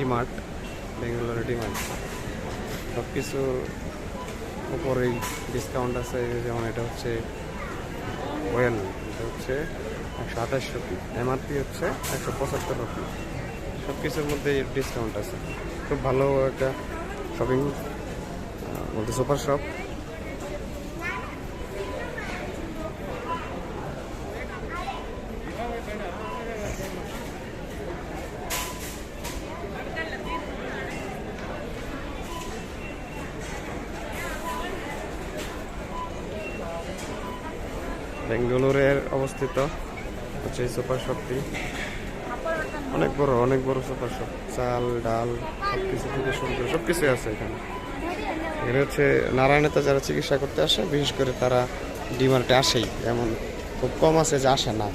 ডিমার্ট, বেঙ্গালুরু ডিমার্ট, সব কিছুর উপরেই ডিসকাউন্ট আছে। যেমন এটা হচ্ছে ওয়েল, এটা হচ্ছে 128 রুপি, এমআরপি হচ্ছে 175 রুপি। সব কিছুর মধ্যে ডিসকাউন্ট আছে। খুব ভালো একটা শপিং বলতে সুপার শপ। বেঙ্গালুরুর অবস্থিত হচ্ছে এই সুপার শপটি। অনেক বড় সুপার শপ। চাল ডাল সবকিছু থেকে শুরু করে সবকিছুই আছে এখানে। এখানে হচ্ছে নারায়ণেতে যারা চিকিৎসা করতে আসে, বিশেষ করে তারা ডিমার্টে আসেই, এমন খুব কম আছে যে আসে না।